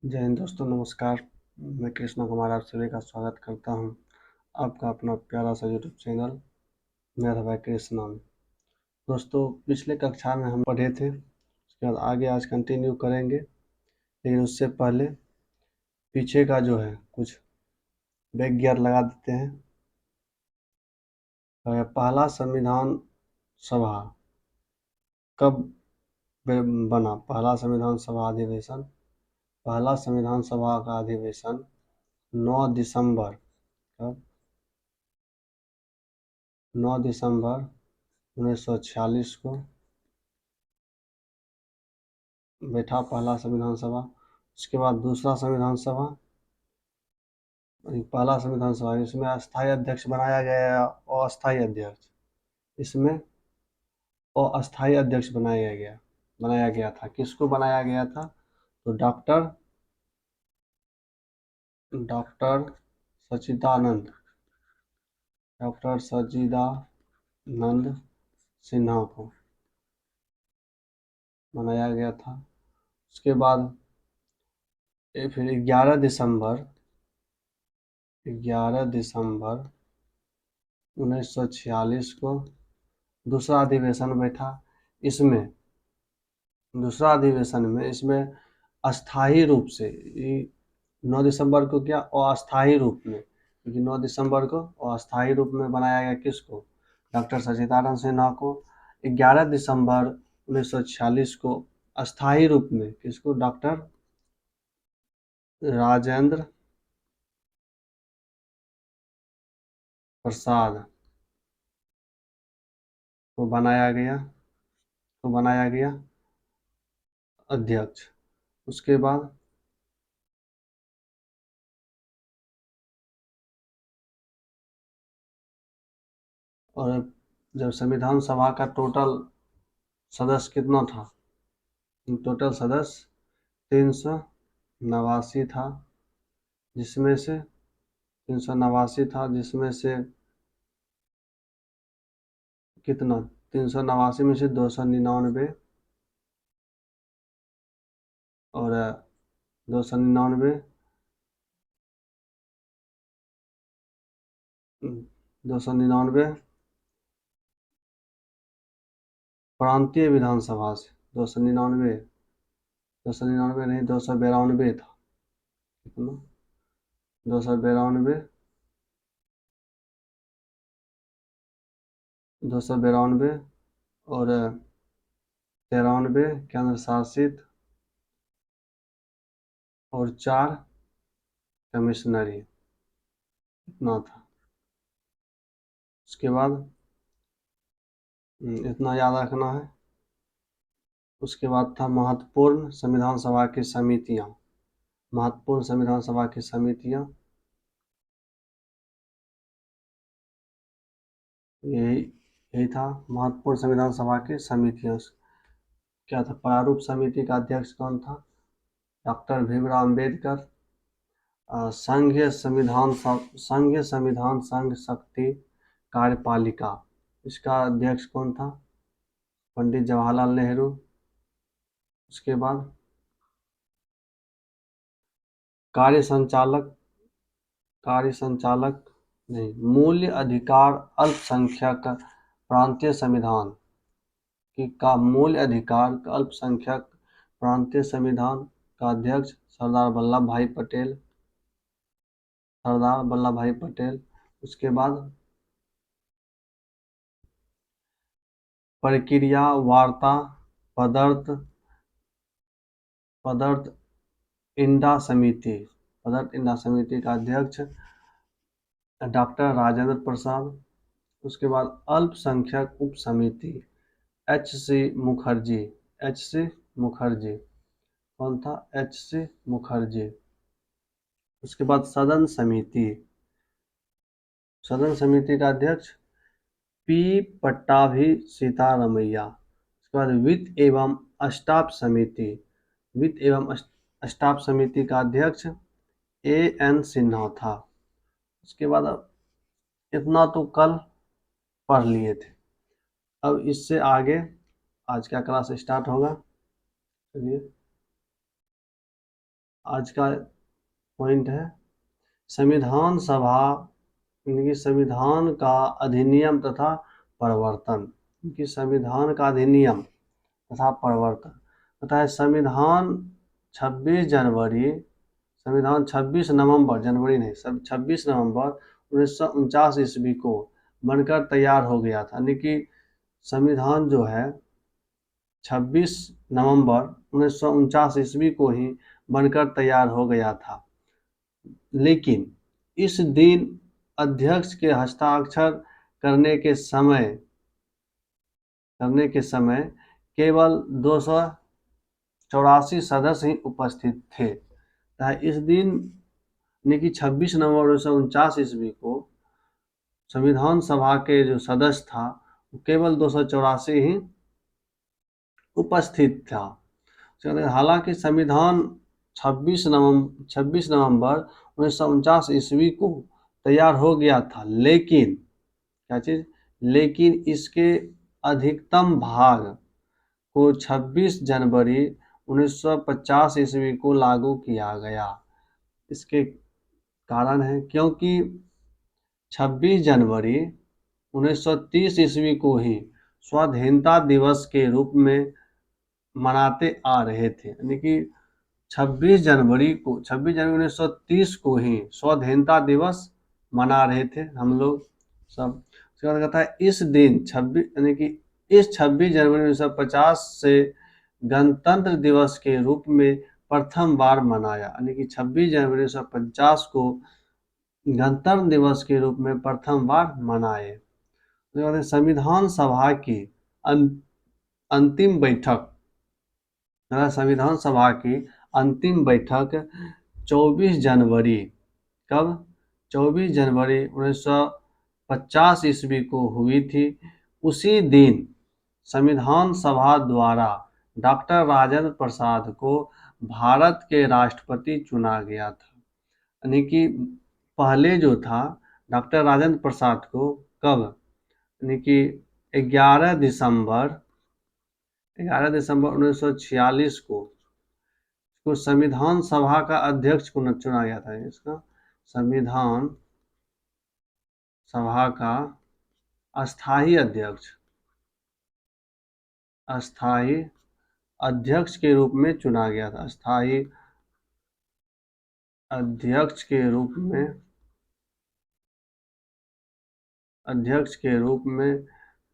जय हिंद दोस्तों, नमस्कार। मैं कृष्णा कुमार आप सभी का स्वागत करता हूं आपका अपना प्यारा सा यूट्यूब चैनल मेरा भाई कृष्णा में। दोस्तों, पिछले कक्षा में हम पढ़े थे, उसके बाद आगे आज कंटिन्यू करेंगे, लेकिन उससे पहले पीछे का जो है कुछ बैक गियर लगा देते हैं। पहला संविधान सभा कब बना? पहला संविधान सभा अधिवेशन, पहला संविधान सभा का अधिवेशन 9 दिसंबर, कब? 9 दिसंबर 1946 को बैठा पहला संविधान सभा। उसके बाद दूसरा संविधान सभा, पहला संविधान सभा, इसमें अस्थायी अध्यक्ष बनाया गया और अस्थायी अध्यक्ष, इसमें अस्थायी अध्यक्ष बनाया गया था। किसको बनाया गया था? तो डॉक्टर सच्चिदानंद सिन्हा को बनाया गया था। उसके बाद फिर 11 दिसंबर 1946 को दूसरा अधिवेशन बैठा। इसमें दूसरा अधिवेशन में इसमें अस्थायी रूप से 9 दिसंबर को क्या अस्थायी रूप में, क्योंकि 9 दिसंबर को अस्थायी रूप में बनाया गया। किसको? डॉक्टर सच्चिदानंद सिन्हा को। 11 दिसंबर 1946 को अस्थायी रूप में किसको? डॉक्टर राजेंद्र प्रसाद को बनाया गया अध्यक्ष। उसके बाद और जब संविधान सभा का टोटल सदस्य कितना था? टोटल सदस्य 389 था, जिसमें से 389 था, जिसमें से कितना? 389 में से 299 और 299 299 प्रांतीय विधानसभा से, 299 नहीं, 292 था। कितना? 292 और 93 केंद्र शासित और 4 कमिश्नरी, इतना था। उसके बाद इतना याद रखना है। उसके बाद था महत्वपूर्ण संविधान सभा की समितियां। महत्वपूर्ण संविधान सभा की समितियां यही था। महत्वपूर्ण संविधान सभा की समितियां क्या था? प्रारूप समिति का अध्यक्ष कौन था? डॉक्टर भीमराव अम्बेडकर। संघीय संविधान संघ शक्ति कार्यपालिका, इसका अध्यक्ष कौन था? पंडित जवाहरलाल नेहरू। उसके बाद कार्य संचालक नहीं, मूल्य अधिकार अल्पसंख्यक प्रांतीय संविधान का मूल्य अधिकार अल्पसंख्यक प्रांतीय संविधान का अध्यक्ष सरदार वल्लभ भाई पटेल। उसके बाद प्रक्रिया वार्ता पदार्थ इंडा समिति का अध्यक्ष डॉक्टर राजेंद्र प्रसाद। उसके बाद अल्पसंख्यक उप समिति एच.सी. मुखर्जी। कौन था? एच.सी. मुखर्जी। उसके बाद सदन समिति का अध्यक्ष पी. पट्टाभी सीतारमैया। उसके बाद वित्त एवं स्टाफ समिति का अध्यक्ष A.N. सिन्हा था। उसके बाद इतना तो कल पढ़ लिए थे। अब इससे आगे आज का क्लास स्टार्ट होगा। चलिए। आज का पॉइंट है संविधान सभा यानी कि संविधान का अधिनियम तथा परिवर्तन, कि संविधान का अधिनियम तथा परिवर्तन होता है। संविधान 26 नवंबर, जनवरी नहीं, सब 26 नवंबर 1949 ईस्वी को बनकर तैयार हो गया था। यानी कि संविधान जो है 26 नवंबर 1949 ईस्वी को ही बनकर तैयार हो गया था, लेकिन इस दिन अध्यक्ष के हस्ताक्षर करने के समय केवल 284 सदस्य ही उपस्थित थे। इस दिन यानी कि 26 नवंबर 1949 ईस्वी को संविधान सभा के जो सदस्य था केवल 284 ही उपस्थित था। हालांकि संविधान 26 नवंबर 1949 ईस्वी को तैयार हो गया था, लेकिन क्या चीज, लेकिन इसके अधिकतम भाग को 26 जनवरी 1950 ईस्वी को लागू किया गया। इसके कारण है क्योंकि 26 जनवरी 1930 ईस्वी को ही स्वाधीनता दिवस के रूप में मनाते आ रहे थे। यानी कि 26 जनवरी 1930 को ही स्वाधीनता दिवस मना रहे थे हम लोग सब। उसके बाद कहता है इस दिन 26 यानी कि इस 26 जनवरी 1950 से गणतंत्र दिवस के रूप में प्रथम बार मनाया। यानी कि 26 जनवरी 1950 को गणतंत्र दिवस के रूप में प्रथम बार मनाए। उसके बाद संविधान सभा की अंतिम बैठक, संविधान सभा की अंतिम बैठक 24 जनवरी, कब, 24 जनवरी 1950 ईस्वी को हुई थी। उसी दिन संविधान सभा द्वारा डॉक्टर राजेंद्र प्रसाद को भारत के राष्ट्रपति चुना गया था। यानी कि पहले जो था डॉक्टर राजेंद्र प्रसाद को कब, यानी कि 11 दिसंबर 1946 को संविधान सभा का अध्यक्ष चुना गया था। इसका संविधान सभा का अस्थायी अध्यक्ष के रूप में चुना गया था। अस्थायी अध्यक्ष के रूप में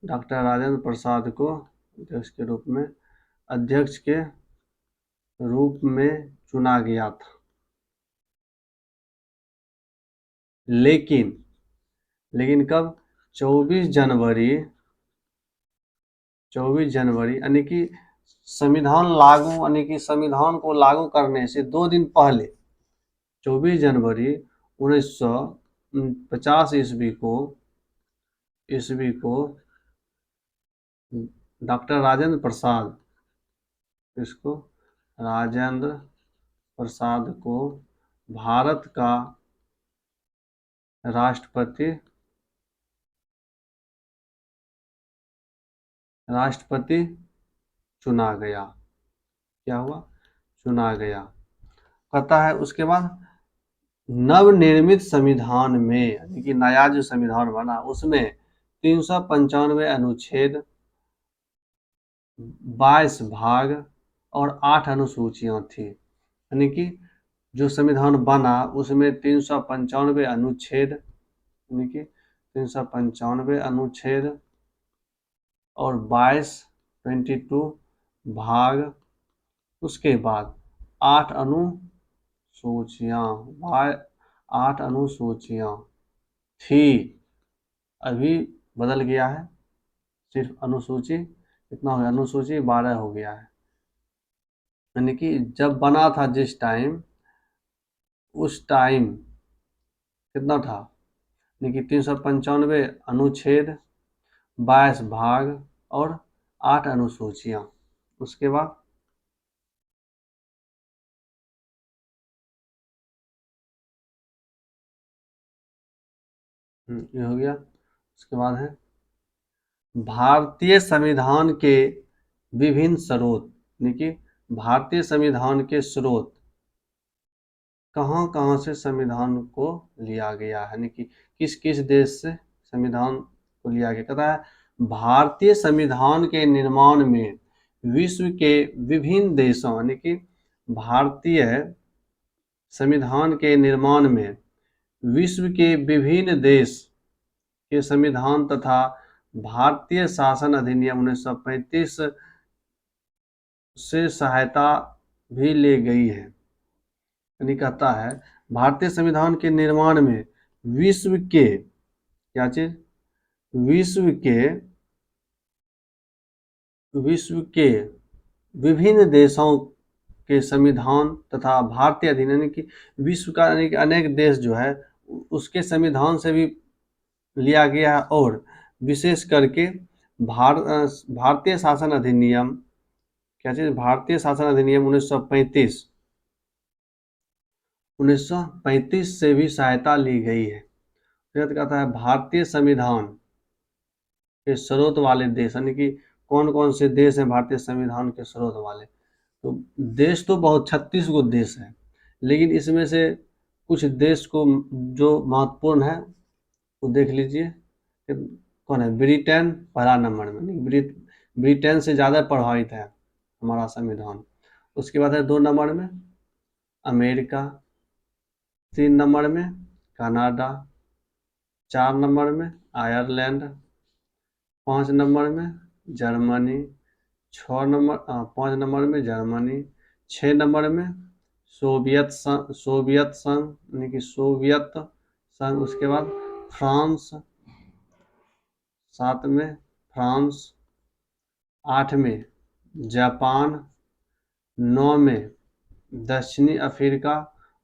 डॉक्टर राजेंद्र प्रसाद को अध्यक्ष के रूप में चुना गया था। लेकिन कब, 24 जनवरी यानी कि संविधान को लागू करने से 2 दिन पहले 24 जनवरी 1950 ईस्वी को डॉक्टर राजेंद्र प्रसाद को भारत का राष्ट्रपति चुना गया। क्या हुआ, चुना गया। कहता है उसके बाद नवनिर्मित संविधान में, यानी कि नया जो संविधान बना उसमें 395 अनुच्छेद, 22 भाग और 8 अनुसूचियां थी। यानी कि जो संविधान बना उसमें 395 अनुच्छेद, यानी कि 395 अनुच्छेद और 22 भाग, उसके बाद 8 अनुसूचियां थी। अभी बदल गया है, सिर्फ अनुसूची कितना हो गया, अनुसूची 12 हो गया है। यानी कि जब बना था जिस टाइम, उस टाइम कितना था, यानी कि 395 अनुच्छेद, 22 भाग और 8 अनुसूचियां। उसके बाद ये हो गया। उसके बाद है भारतीय संविधान के विभिन्न स्रोत, यानी कि भारतीय संविधान के स्रोत कहाँ कहाँ से संविधान को लिया गया है, यानी कि किस किस देश से संविधान को लिया गया। कहता है भारतीय संविधान के निर्माण में विश्व के विभिन्न देशों, यानी कि भारतीय संविधान के निर्माण में विश्व के विभिन्न देश के संविधान तथा भारतीय शासन अधिनियम 1935 से सहायता भी ले गई है। यानी कहता है भारतीय संविधान के निर्माण में विश्व के क्या चीज, विश्व के विभिन्न देशों के संविधान तथा भारतीय अधिनियम, यानी कि विश्व का यानी कि अनेक देश जो है उसके संविधान से भी लिया गया है, और विशेष करके भारतीय शासन अधिनियम क्या चीज, भारतीय शासन अधिनियम 1935 से भी सहायता ली गई है। फिर कहता है भारतीय संविधान के स्रोत वाले देश, यानी कि कौन कौन से देश हैं भारतीय संविधान के स्रोत वाले। तो देश तो बहुत 36 गो देश है, लेकिन इसमें से कुछ देश को जो महत्वपूर्ण है वो देख लीजिए। कौन है, ब्रिटेन पहला नंबर में, ब्रिटेन से ज़्यादा प्रभावित है हमारा संविधान। उसके बाद है 2 नंबर में अमेरिका, 3 नंबर में कनाडा, 4 नंबर में आयरलैंड, 5 नंबर में जर्मनी, 5 नंबर में जर्मनी, 6 नंबर में सोवियत संघ यानी कि सोवियत संघ। उसके बाद फ्रांस, 7 में फ्रांस, 8 में जापान, 9 में दक्षिणी अफ्रीका।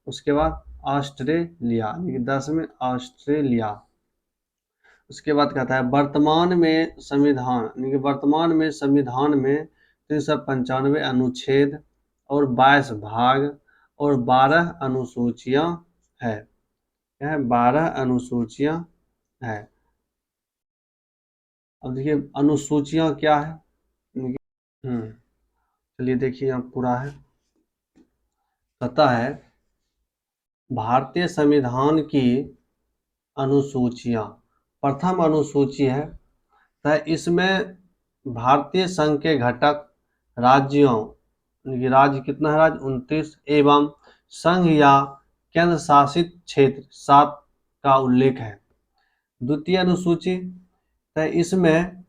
उसके बाद ऑस्ट्रेलिया यानी कि 10 में ऑस्ट्रेलिया। उसके बाद कहता है वर्तमान में संविधान, यानी कि वर्तमान में संविधान में 395 अनुच्छेद और 22 भाग और 12 अनुसूचियां है। क्या है, 12 अनुसूचियां है। अब देखिए अनुसूचियां क्या है, चलिए देखिए यहाँ पूरा है। कहता है भारतीय संविधान की अनुसूचियां, प्रथम अनुसूची है तो इसमें भारतीय संघ के घटक राज्यों, राज्य कितना है, राज्य 29 एवं संघ या केंद्र शासित क्षेत्र 7 का उल्लेख है। द्वितीय अनुसूची तो इसमें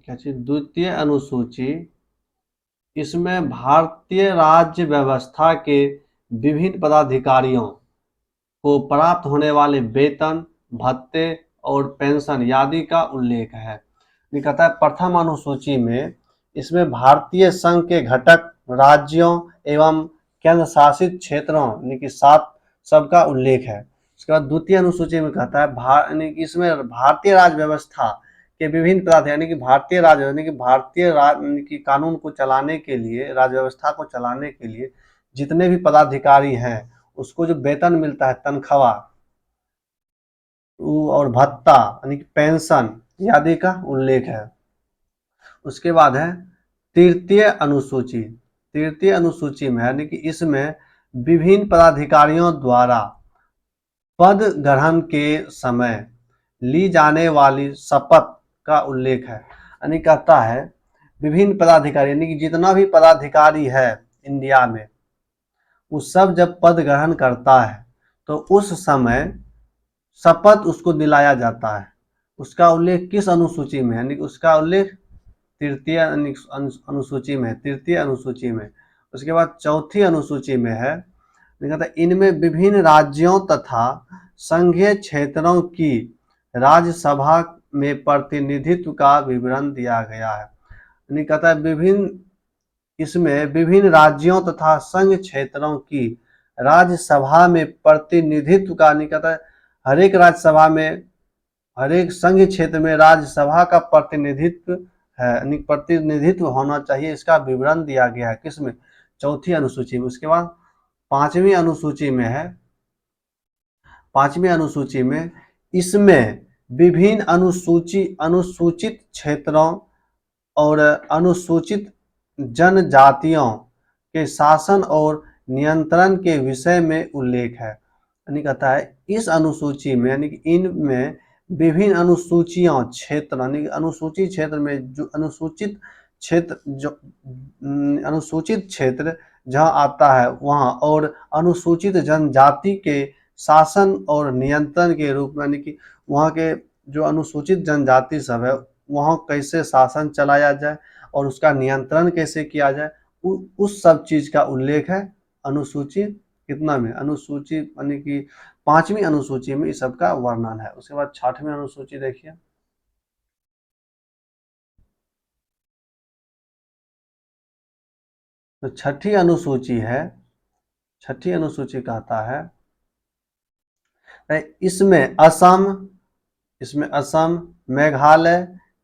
क्या चीज, द्वितीय अनुसूची इसमें भारतीय राज्य व्यवस्था के विभिन्न पदाधिकारियों को प्राप्त होने वाले वेतन, भत्ते और पेंशन आदि का उल्लेख है। ये कहता है प्रथम अनुसूची में इसमें भारतीय संघ के घटक राज्यों एवं केंद्र शासित क्षेत्रों यानी कि 7 सबका उल्लेख है। उसके बाद द्वितीय अनुसूची में कहता है इसमें भारतीय राज्य व्यवस्था के विभिन्न पदाधिकारी यानी कि भारतीय राज्य यानी कि भारतीय यानी कि कानून को चलाने के लिए, राज्य व्यवस्था को चलाने के लिए जितने भी पदाधिकारी हैं उसको जो वेतन मिलता है, तनख्वाह और भत्ता यानी कि पेंशन आदि का उल्लेख है। उसके बाद है तृतीय अनुसूची। तृतीय अनुसूची में यानी कि इसमें विभिन्न पदाधिकारियों द्वारा पद ग्रहण के समय ली जाने वाली शपथ का उल्लेख है। यानी कहता है विभिन्न पदाधिकारी यानी कि जितना भी पदाधिकारी है इंडिया में वो सब जब पद ग्रहण करता है तो उस समय शपथ उसको दिलाया जाता है। उसका उल्लेख किस अनुसूची में, यानी कि उसका उल्लेख तृतीय अनुसूची में, तृतीय अनुसूची में। उसके बाद चौथी अनुसूची में है, कहता है इनमें विभिन्न राज्यों तथा संघीय क्षेत्रों की राज्यसभा में प्रतिनिधित्व का विवरण दिया गया है। यानी कहता है इसमें विभिन्न राज्यों तथा संघ क्षेत्रों की राज्यसभा में प्रतिनिधित्व का, नहीं कहता है हर एक राज्यसभा में, हर एक संघ क्षेत्र में राज्यसभा का प्रतिनिधित्व है, यानी प्रतिनिधित्व होना चाहिए, इसका विवरण दिया गया है किसमें, चौथी अनुसूची में। उसके बाद पांचवी अनुसूची में है, पांचवी अनुसूची में इसमें विभिन्न अनुसूचित क्षेत्रों और अनुसूचित जनजातियों के शासन और नियंत्रण के विषय में उल्लेख है। यानी कहता है इस अनुसूची में, यानी कि इनमें विभिन्न अनुसूचियां क्षेत्र, यानी कि अनुसूचित क्षेत्र में जो अनुसूचित क्षेत्र, जो अनुसूचित क्षेत्र जहाँ आता है वहाँ, और अनुसूचित जनजाति के शासन और नियंत्रण के रूप में, यानी कि वहाँ के जो अनुसूचित जनजाति सब है वहाँ कैसे शासन चलाया जाए और उसका नियंत्रण कैसे किया जाए, उस सब चीज का उल्लेख है अनुसूची कितना में, अनुसूची यानी कि 5वीं अनुसूची में इस सब का वर्णन है। उसके बाद 6वीं अनुसूची देखिए। तो 6ठी अनुसूची है, 6ठी अनुसूची कहता है इसमें असम, मेघालय,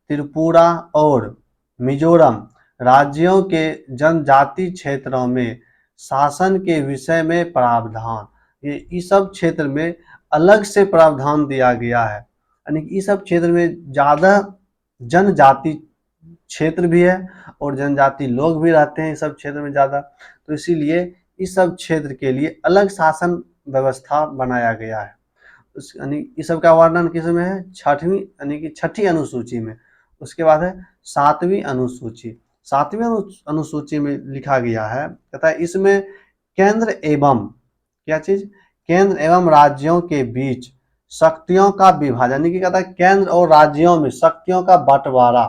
त्रिपुरा और मिजोरम राज्यों के जनजाति क्षेत्रों में शासन के विषय में प्रावधान, ये इस सब क्षेत्र में अलग से प्रावधान दिया गया है। यानी कि इस सब क्षेत्र में ज़्यादा जनजाति क्षेत्र भी है और जनजाति लोग भी रहते हैं इस सब क्षेत्र में ज़्यादा, तो इसीलिए इस सब क्षेत्र के लिए अलग शासन व्यवस्था बनाया गया है। यानी इस सब का वर्णन किस में है, 6वीं यानी कि 6ठी अनुसूची में। उसके बाद है 7वीं अनुसूची। 7वीं अनुसूची में लिखा गया है, कहता है इसमें केंद्र एवं क्या चीज, केंद्र एवं राज्यों के बीच शक्तियों का विभाजन, यानी कि कहता है केंद्र और राज्यों में शक्तियों का बंटवारा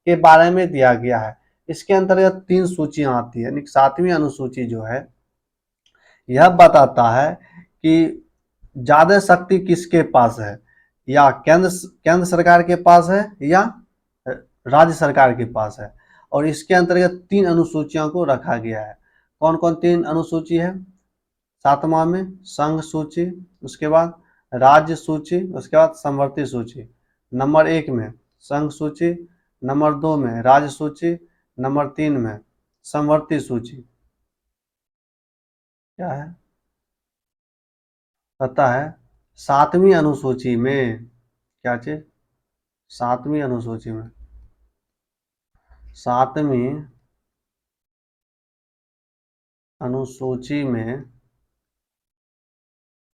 के बारे में दिया गया है। इसके अंतर्गत 3 सूचियां आती है। यानी 7वीं अनुसूची जो है यह बताता है कि ज्यादा शक्ति किसके पास है, या केंद्र सरकार के पास है या राज्य सरकार के पास है। और इसके अंतर्गत 3 अनुसूचियों को रखा गया है। कौन कौन 3 अनुसूची है, 7वां में संघ सूची, उसके बाद राज्य सूची, उसके बाद समवर्ती सूची। नंबर 1 में संघ सूची, नंबर 2 में राज्य सूची, नंबर 3 में समवर्ती सूची। क्या है, पता है 7वीं अनुसूची में क्या चीज, 7वीं अनुसूची में, 7वीं अनुसूची में,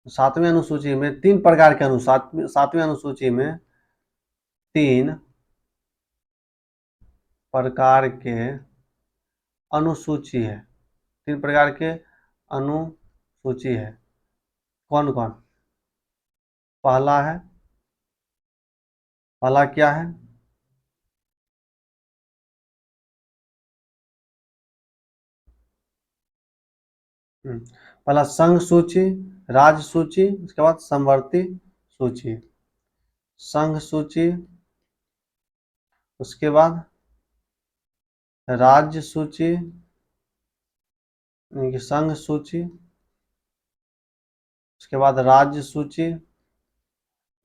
7वीं अनुसूची में 3 प्रकार के 7वीं अनुसूची में 3 प्रकार के अनुसूची है, 3 प्रकार के अनुसूची है। कौन कौन, पहला है, पहला क्या है, पहला संघ सूची, राज्य सूची, उसके बाद समवर्ती सूची। संघ सूची, उसके बाद राज्य सूची, संघ सूची, उसके बाद राज्य सूची,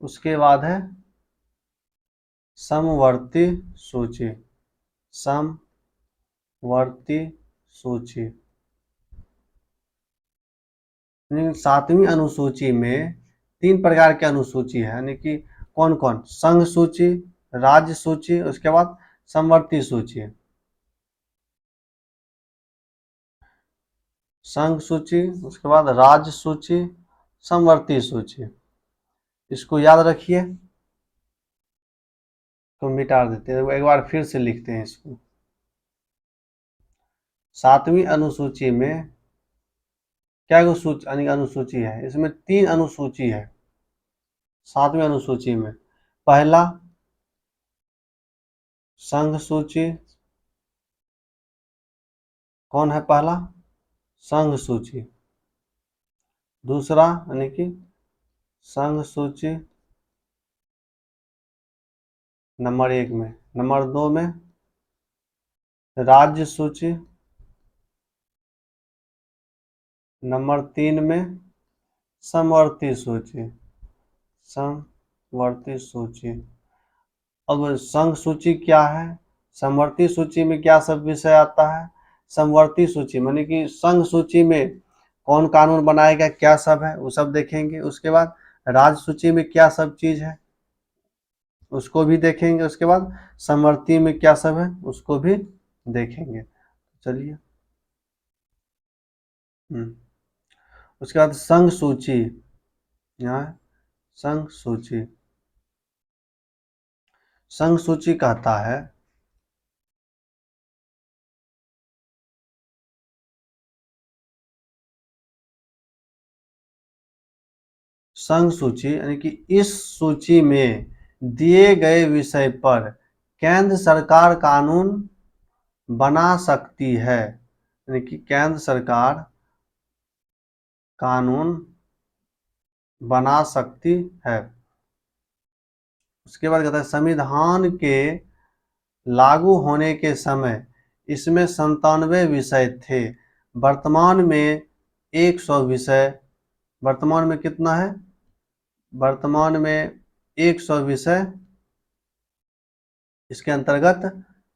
उसके बाद है समवर्ती सूची, समवर्ती सूची। 7वीं अनुसूची में 3 प्रकार के अनुसूची है, यानी कि कौन कौन, संघ सूची, राज्य सूची, उसके बाद समवर्ती सूची। संघ सूची, उसके बाद राज्य सूची, समवर्ती सूची। इसको याद रखिए, तो मिटा देते हैं, एक बार फिर से लिखते हैं इसको। 7वीं अनुसूची में क्या अनुसूची है, इसमें 3 अनुसूची है 7वीं अनुसूची में। पहला संघ सूची, कौन है पहला, संघ सूची। दूसरा यानी कि संघ सूची नंबर 1 में, नंबर 2 में राज्य सूची, नंबर 3 में समवर्ती सूची, समवर्ती सूची। अब संघ सूची क्या है, समवर्ती सूची में क्या सब विषय आता है, समवर्ती सूची माने कि संघ सूची में कौन कानून बनाएगा, क्या सब है वो सब देखेंगे। उसके बाद राज्य सूची में क्या सब चीज है उसको भी देखेंगे। उसके बाद समवर्ती में क्या सब है उसको भी देखेंगे। चलिए उसके बाद संघ सूची, यहाँ संघ सूची, संघ सूची कहता है संघ सूची यानी कि इस सूची में दिए गए विषय पर केंद्र सरकार कानून बना सकती है, यानी कि केंद्र सरकार कानून बना सकती है। उसके बाद कहता है संविधान के लागू होने के समय इसमें 97 विषय थे, वर्तमान में 100 विषय, वर्तमान में कितना है, वर्तमान में 100 विषय इसके अंतर्गत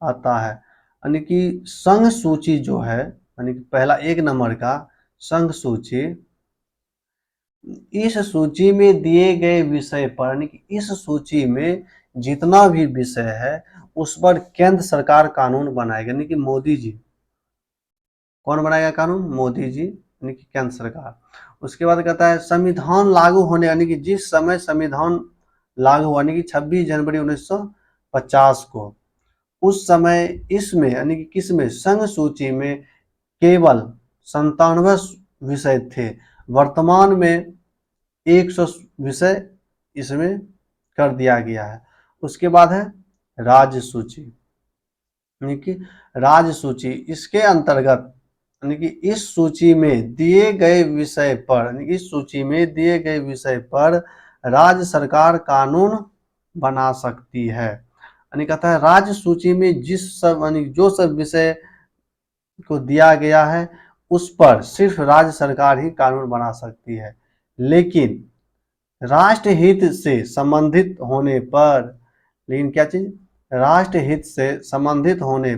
आता है। यानी कि संघ सूची जो है, यानी कि पहला 1 नंबर का संघ सूची, इस सूची में दिए गए विषय पर, यानी कि इस सूची में जितना भी विषय है उस पर केंद्र सरकार कानून बनाएगा, यानी कि मोदी जी। कौन बनाएगा कानून? मोदी जी, यानी कि केंद्र सरकार। उसके बाद कहता है संविधान लागू होने, यानी कि जिस समय संविधान लागू हुआ, यानी कि 26 जनवरी 1950 को, उस समय इसमें यानी कि किसमें, संघ सूची में केवल 97 विषय थे, वर्तमान में 100 विषय इसमें कर दिया गया है। उसके बाद है राज्य सूची, यानी कि राज्य सूची, इसके अंतर्गत यानी कि इस सूची में दिए गए विषय पर, यानी इस सूची में दिए गए विषय पर राज्य सरकार कानून बना सकती है। यानी कहता है राज्य सूची में जिस सब, यानी जो सब विषय को दिया गया है उस पर सिर्फ राज्य सरकार ही कानून बना सकती है, लेकिन राष्ट्रहित से संबंधित होने पर, लेकिन क्या चीज, राष्ट्रहित से संबंधित होने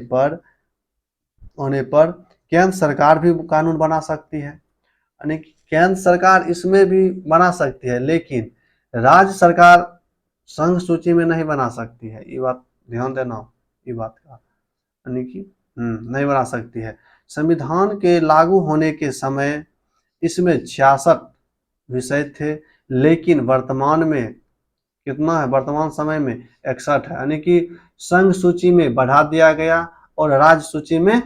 पर केंद्र सरकार भी कानून बना सकती है। यानी कि केंद्र सरकार इसमें भी बना सकती है, लेकिन राज्य सरकार संघ सूची में नहीं बना सकती है। ये बात ध्यान देना, ये बात का, यानी कि नहीं बना सकती है। संविधान के लागू होने के समय इसमें 66 विषय थे, लेकिन वर्तमान में कितना है, वर्तमान समय में 61 है, यानी कि संघ सूची में बढ़ा दिया गया और राज्य सूची में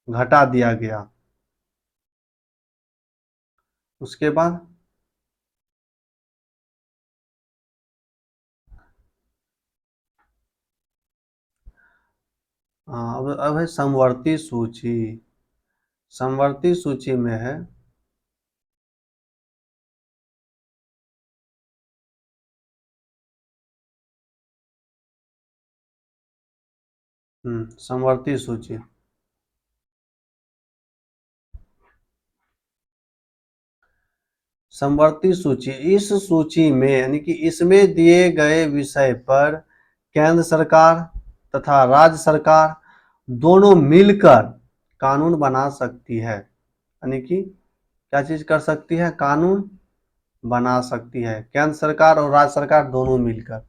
घटा दिया गया। उसके बाद अब है समवर्ती सूची। समवर्ती सूची में है समवर्ती सूची, समवर्ती सूची, इस सूची में यानी कि इसमें दिए गए विषय पर केंद्र सरकार तथा राज्य सरकार दोनों मिलकर कानून बना सकती है। यानी कि क्या चीज कर सकती है, कानून बना सकती है, केंद्र सरकार और राज्य सरकार दोनों मिलकर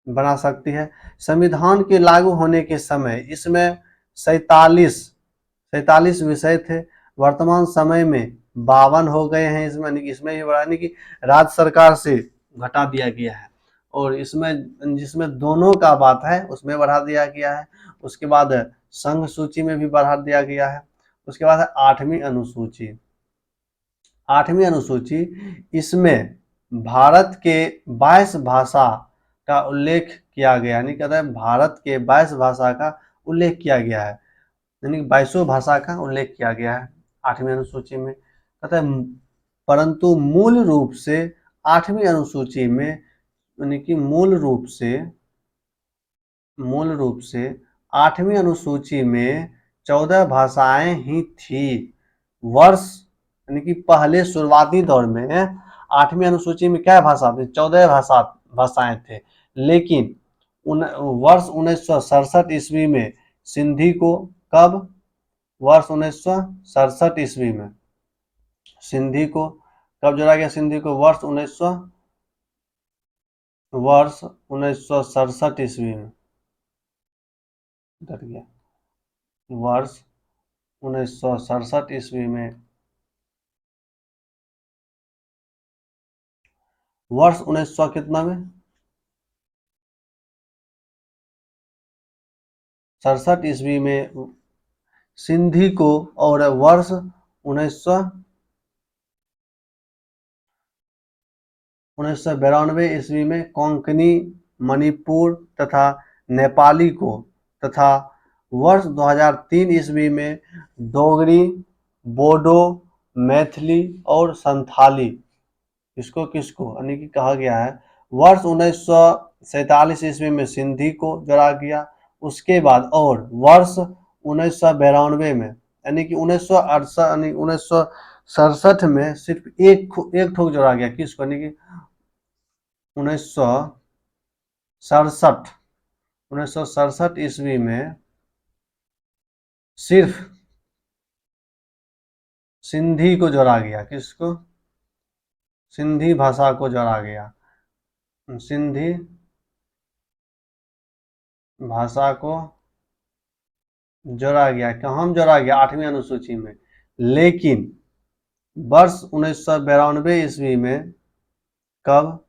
बना सकती है। संविधान के लागू होने के समय इसमें 47 विषय थे, वर्तमान समय में 52 हो गए हैं। इसमें भी बढ़ाने की राज्य सरकार से घटा दिया गया है, और इसमें जिसमें दोनों का बात है उसमें बढ़ा दिया गया है। उसके बाद संघ सूची में भी बढ़ा दिया गया है। उसके बाद है 8वीं अनुसूची। 8वीं अनुसूची, इसमें भारत के 22 भाषा का उल्लेख किया गया, यानी कहता है भारत के 22 भाषा का उल्लेख किया गया है, यानी कि 22 भाषा का उल्लेख किया गया है 8वीं अनुसूची में। कहता है परंतु मूल रूप से 8वीं अनुसूची में, यानी कि मूल रूप से 8वीं अनुसूची में 14 भाषाएं ही थी। वर्ष यानी कि पहले शुरुआती दौर में 8वीं अनुसूची में क्या भाषा थी, 14 भाषाएं थे, लेकिन वर्ष 1967 ईस्वी में सिंधी को, कब, वर्ष 1967 ईस्वी में सिंधी को कब जोड़ा गया, सिंधी को वर्ष 1967 ईस्वी में, वर्ष 1967 ईस्वी में, वर्ष 1900 कितना में, 67 ईस्वी में सिंधी को, और वर्ष 1992 ईस्वी में कोंकणी, मणिपुर तथा नेपाली को, तथा वर्ष 2003 ईस्वी में डोगरी, बोडो, मैथिली और संथाली किसको किसको यानी कि कहा गया है। वर्ष 1947 ईस्वी में सिंधी को जोड़ा गया। उसके बाद और वर्ष 1992 में यानी कि 1968 यानी 1967 में सिर्फ एक ठोक जोड़ा गया किसको, यानी कि 1967 ईस्वी में सिर्फ सिंधी को जोड़ा गया। किसको, सिंधी भाषा को जोड़ा गया, सिंधी भाषा को जोड़ा गया। कहाँ जोड़ा गया, 8वीं अनुसूची में। लेकिन वर्ष 1992 ईस्वी में कब,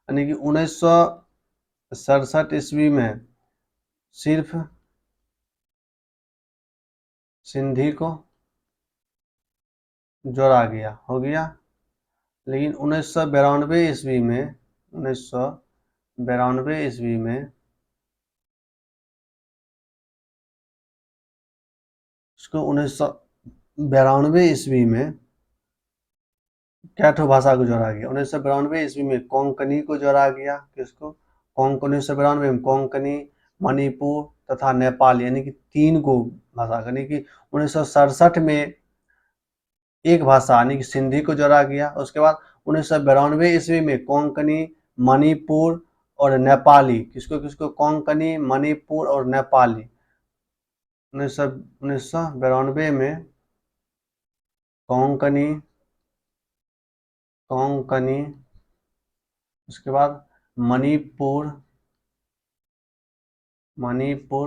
यानी कि 1967 ईस्वी में सिर्फ सिंधी को जोड़ा गया, हो गया। लेकिन 1992 ईस्वी में 1992 ईस्वी में उसको 1992 ईस्वी में क्या ठो भाषा को जोड़ा गया। 1992 ईस्वी में कोंकणी को जोड़ा गया। किसको, कोंकणी। 1992 में कोंकणी, मणिपुर तथा नेपाली यानी कि 3 को भाषा, यानी कि 1967 में एक भाषा यानी कि सिंधी को जोड़ा गया। उसके बाद 1992 ईस्वी में कोंकणी, मणिपुर और नेपाली, किसको किसको, कोंकणी, मणिपुर और नेपाली। 1992 में कोंकणी, उसके बाद मणिपुर,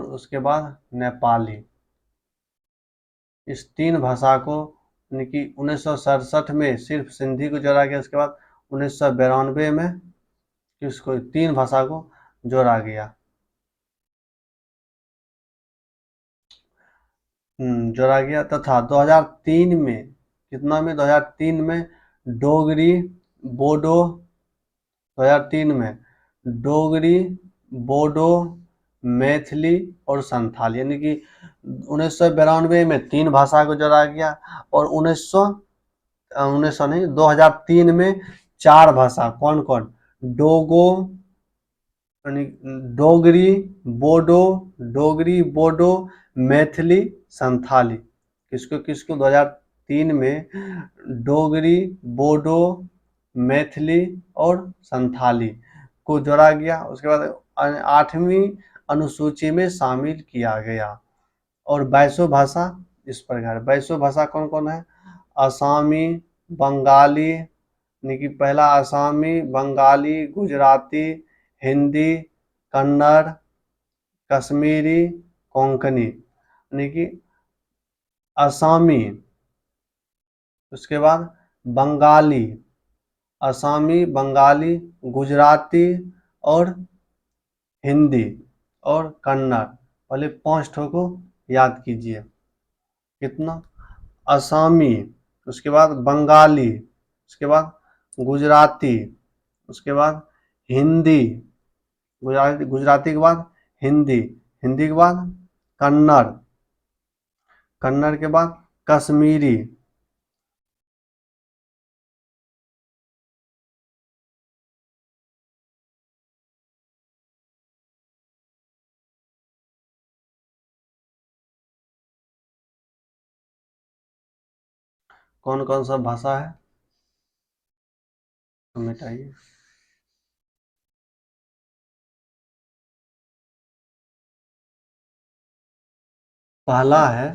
उसके बाद नेपाली, इस 3 भाषा को यानी कि 1967 में सिर्फ सिंधी को जोड़ा गया। उसके बाद 1992 में किसको, 3 भाषा को जोड़ा गया, जोड़ा गया। तथा 2003 में कितना में, 2003 में डोगरी, बोडो, 2003 में डोगरी, बोडो, मैथिली और संथाली, यानी कि 1992 में 3 भाषा को जोड़ा गया। और 1900 नहीं, 2003 में 4 भाषा, कौन कौन, यानी डोगरी, बोडो, मैथिली, संथाली। किसको किसको, 2003 में डोगरी, बोडो, मैथिली और संथाली को जोड़ा गया। उसके बाद 8वीं अनुसूची में शामिल किया गया। और 22 भाषा इस प्रकार, 22 भाषा कौन कौन है, आसामी, बंगाली, यानी कि पहला आसामी, बंगाली, गुजराती, हिंदी, कन्नड़, कश्मीरी, कोंकणी, यानी कि आसामी, उसके बाद बंगाली, आसामी, बंगाली, गुजराती और हिंदी और कन्नड़। पहले 5 ठो को याद कीजिए। कितना, आसामी, उसके बाद बंगाली, उसके बाद गुजराती, उसके बाद हिंदी, गुजराती के बाद हिंदी, हिंदी के बाद कन्नड़, कन्नड़ के बाद कश्मीरी। कौन कौन सा भाषा है, मिटाइए। पहला है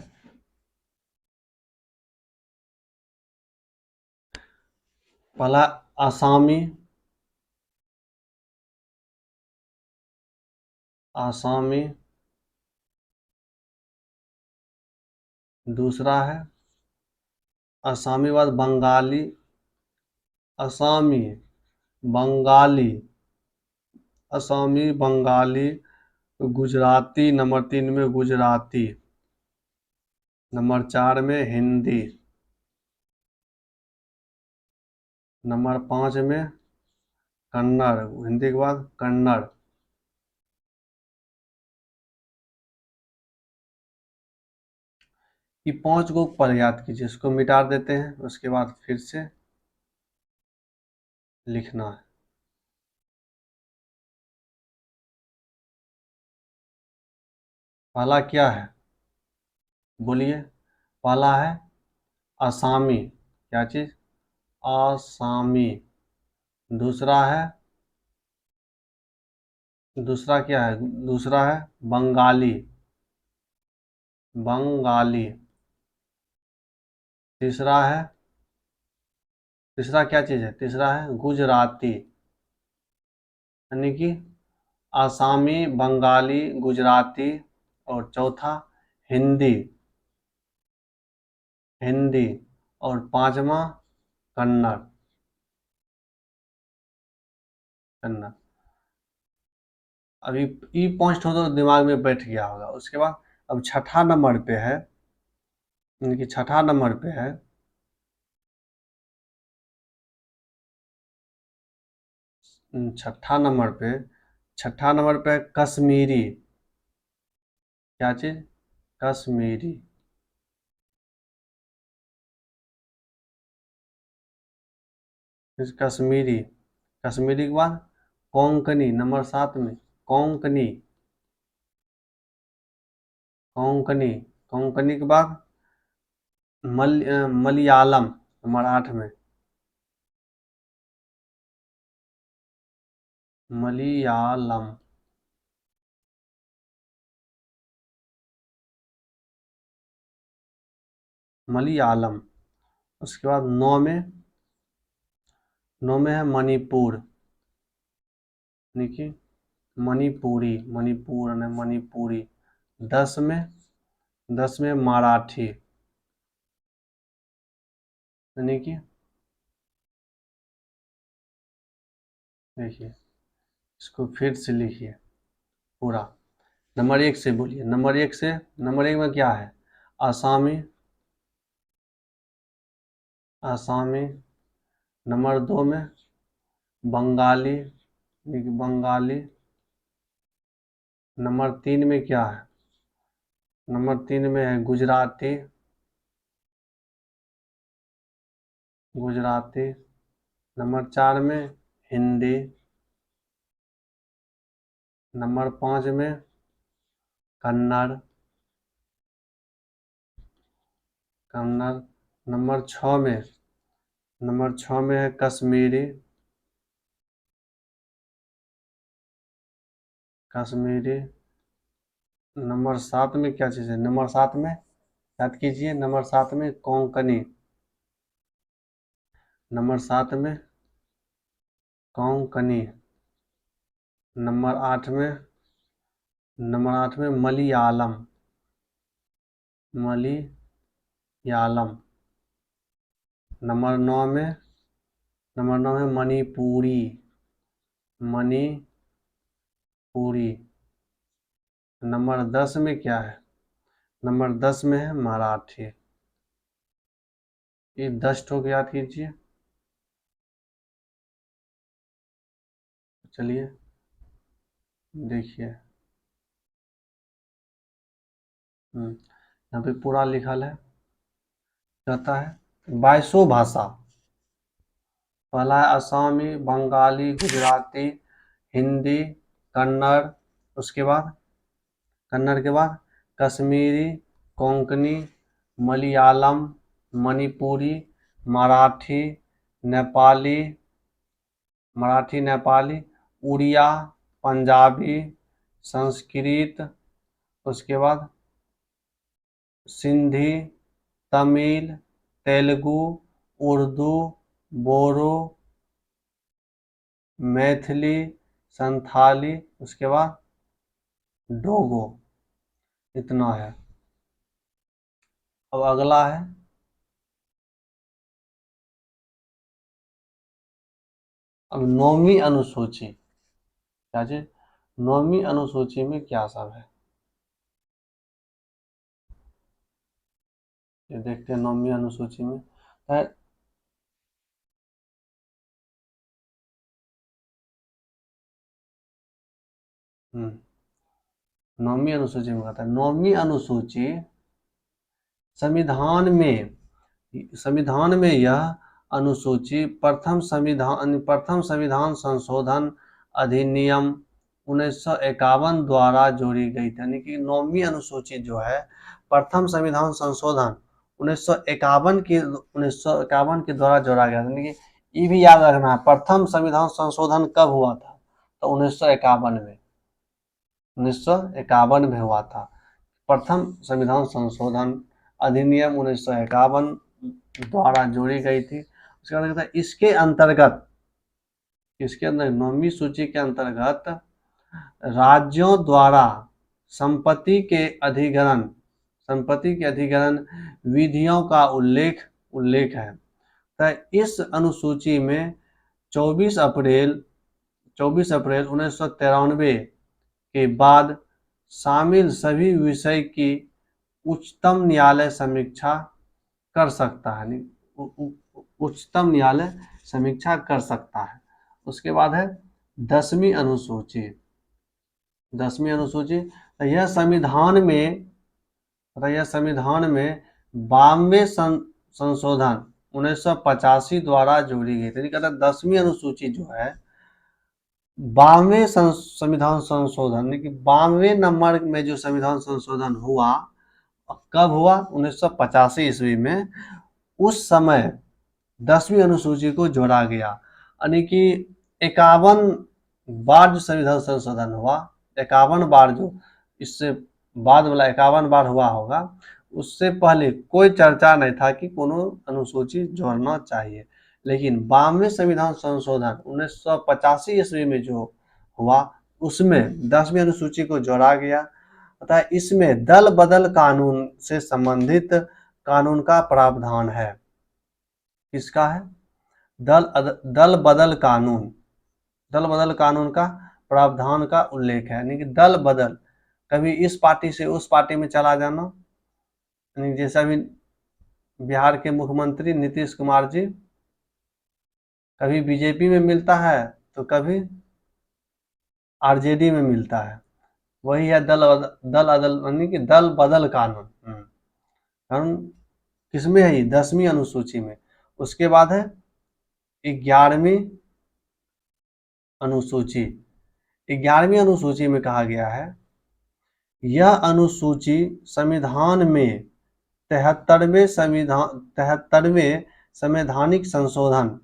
आसामी, दूसरा है असामी बाद बंगाली, असामी, बंगाली, असामी, बंगाली, गुजराती, नंबर 3 में गुजराती, नंबर 4 में हिंदी, नंबर 5 में कन्नड़, हिंदी के बाद कन्नड़। ये 5 को पद याद कीजिए, इसको मिटा देते हैं, उसके बाद फिर से लिखना है। पहला क्या है, बोलिए। पहला है असामी, क्या चीज, आसामी। दूसरा है, दूसरा क्या है, दूसरा है बंगाली, बंगाली। तीसरा है, तीसरा क्या चीज है, तीसरा है गुजराती, यानी कि आसामी, बंगाली, गुजराती। और चौथा हिंदी, हिंदी। और पांचवा कन्नड़, कन्नड़। अभी ई पांच ठो तो दिमाग में बैठ गया होगा। उसके बाद अब छठा नंबर पे है, यानी कि छठा नंबर पे है, छठा नंबर पे, छठा नंबर पे है कश्मीरी, क्या चीज, कश्मीरी। फिर कश्मीरी, कश्मीरी के बाद कोंकणी, नंबर 7 में कोंकणी, कोंकणी। कोंकणी के बाद मलयालम, नंबर 8 में मलयालम, मलयालम। उसके बाद 9 में, 9 में है मणिपुर, देखिए मणिपुरी, मणिपुर ने मणिपुरी। 10 में, 10 में मराठी, यानी कि देखिए, इसको फिर से लिखिए पूरा। नंबर 1 से बोलिए, नंबर 1 से, नंबर 1 में क्या है, आसामी, आसामी। नंबर 2 में बंगाली, यानी कि बंगाली। नंबर 3 में क्या है, नंबर 3 में है गुजराती, गुजराती। नंबर 4 में हिंदी। नंबर 5 में कन्नड़, कन्नड़। नंबर 6 में, नंबर 6 में है कश्मीरी, कश्मीरी। नंबर 7 में क्या चीज़ है, नंबर 7 में याद कीजिए, नंबर 7 में कोंकणी, नंबर 7 में कोंकणी। नंबर 8 में, नंबर 8 में मलयालम, मलयालम। नंबर 9 में, नंबर 9 में मणिपुरी, मणिपुरी। नंबर 10 में क्या है, नंबर 10 में है मराठी। ये 10 ठोक याद कीजिए। चलिए देखिए, यहाँ पे पूरा लिखल है, कहता है 22 भाषा। पहला है असमी, बंगाली, गुजराती, हिंदी, कन्नड़। उसके बाद, कन्नड़ के बाद कश्मीरी, कोंकणी, मलयालम, मणिपुरी, मराठी, नेपाली, मराठी नेपाली, उड़िया, पंजाबी, संस्कृत। उसके बाद सिंधी, तमिल, तेलुगु, उर्दू, बोरो, मैथिली, संथाली। उसके बाद डोगो। इतना है। अब अगला है अब 9वीं अनुसूची। क्या जी? 9वीं अनुसूची में क्या सब है, ये देखते हैं 9वीं अनुसूची में है। हम्म, 9वीं अनुसूची में कहता है 9वीं अनुसूची संविधान में यह अनुसूची प्रथम संविधान संशोधन अधिनियम 1951 द्वारा जोड़ी गई थी। यानी कि 9वीं अनुसूची जो है प्रथम संविधान संशोधन 1951 के द्वारा जोड़ा गया था। यानी कि ये भी याद रखना है, प्रथम संविधान संशोधन कब हुआ था? तो 1951 में हुआ था। प्रथम संविधान संशोधन अधिनियम 1951 द्वारा जोड़ी गई थी। उसके बाद कहता है इसके अंतर्गत 9वीं सूची के अंतर्गत राज्यों द्वारा संपत्ति के अधिग्रहण विधियों का उल्लेख है। तो इस अनुसूची में 24 अप्रैल 1993 के बाद शामिल सभी विषय की उच्चतम न्यायालय समीक्षा कर सकता है। उच्चतम न्यायालय समीक्षा कर सकता है। उसके बाद है 10वीं अनुसूची। 10वीं अनुसूची यह संविधान में 92 संशोधन 1985 द्वारा जोड़ी गई थी। कहता 10वीं अनुसूची जो है 92 संविधान संशोधन, यानी कि 92 नंबर में जो संविधान संशोधन हुआ, कब हुआ? 1985 ईस्वी में। उस समय 10वीं अनुसूची को जोड़ा गया। यानी कि 51 बार जो संविधान संशोधन हुआ, 51 बार जो इससे बाद वाला 51 बार हुआ होगा, उससे पहले कोई चर्चा नहीं था कि कोनो अनुसूची जोड़ना चाहिए। लेकिन 92 संविधान संशोधन 1985 ईस्वी में जो हुआ, उसमें 10वीं अनुसूची को जोड़ा गया तथा इसमें दल बदल कानून से संबंधित कानून का प्रावधान है। किसका है? दल बदल कानून का प्रावधान का उल्लेख है। यानी कि दल बदल, कभी इस पार्टी से उस पार्टी में चला जाना, यानी जैसा भी बिहार के मुख्यमंत्री नीतीश कुमार जी कभी बीजेपी में मिलता है तो कभी आरजेडी में मिलता है। वही है दल अदल, यानी कि दल बदल कानून। कानून किसमें है? 10वीं अनुसूची में। उसके बाद है 11वीं अनुसूची। 11वीं अनुसूची में कहा गया है यह अनुसूची संविधान में 73वें संवैधानिक संशोधन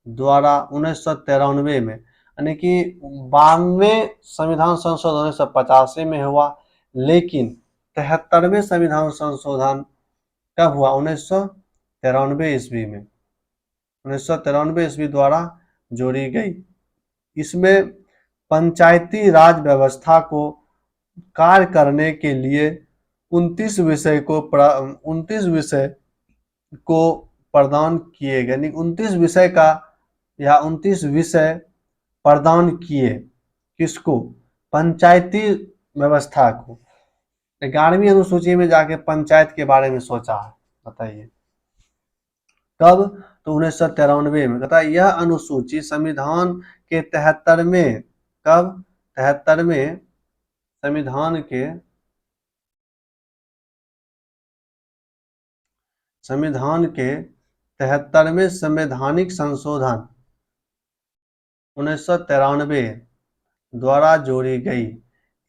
द्वारा 1993 में, यानी कि 92 संविधान संशोधन 1985 में हुआ, लेकिन 73वें संविधान संशोधन कब हुआ? 1993 ईस्वी में। 1993 ईस्वी द्वारा जोड़ी गई। इसमें पंचायती राज व्यवस्था को कार्य करने के लिए 29 विषय को प्रदान किए गए। यानी 29 विषय प्रदान किए। किसको? पंचायती व्यवस्था को। 11वीं अनुसूची में जाके पंचायत के बारे में सोचा है, बताइए कब? तो 1993 में। कहता है यह अनुसूची संविधान के 73वें, कब? 73वें संविधान के 73वें संवैधानिक संशोधन 1993 द्वारा जोड़ी गई।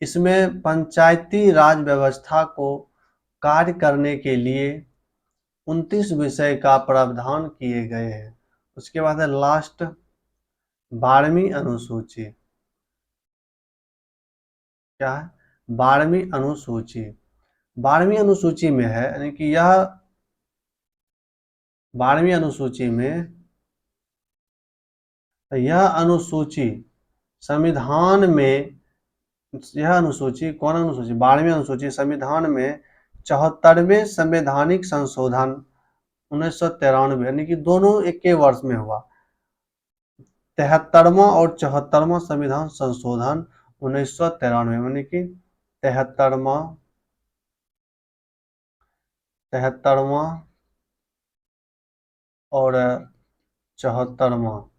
इसमें पंचायती राज व्यवस्था को कार्य करने के लिए 29 विषय का प्रावधान किए गए हैं। उसके बाद है लास्ट 12वीं अनुसूची। क्या है? 12वीं अनुसूची। 12वीं अनुसूची में है, यानी कि यह 12वीं अनुसूची में यह अनुसूची संविधान में, यह अनुसूची कौन अनुसूची? 12वीं अनुसूची संविधान में 74वें संवैधानिक संशोधन 1993, यानी कि दोनों एक के वर्ष में हुआ। 73वां और 74वां संविधान संशोधन 1993, यानी कि 73वां और 74वां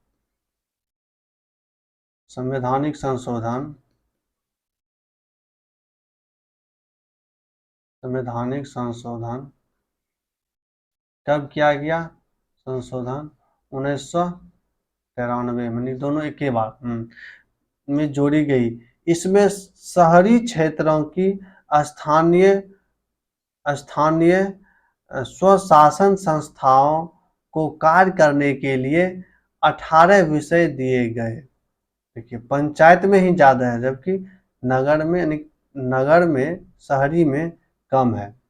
संवैधानिक संशोधन कब किया गया? संशोधन 1993 में, दोनों एक ही बार में जोड़ी गई। इसमें शहरी क्षेत्रों की स्थानीय स्वशासन संस्थाओं को कार्य करने के लिए 18 विषय दिए गए। देखिए, पंचायत में ही ज्यादा है, जबकि नगर में, यानी नगर में, शहरी में कम है।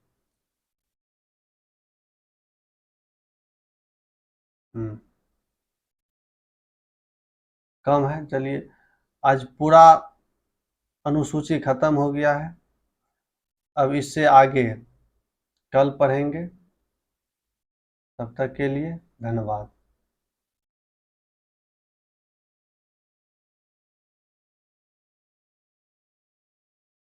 कम है। चलिए, आज पूरा अनुसूची खत्म हो गया है। अब इससे आगे कल पढ़ेंगे। तब तक के लिए धन्यवाद।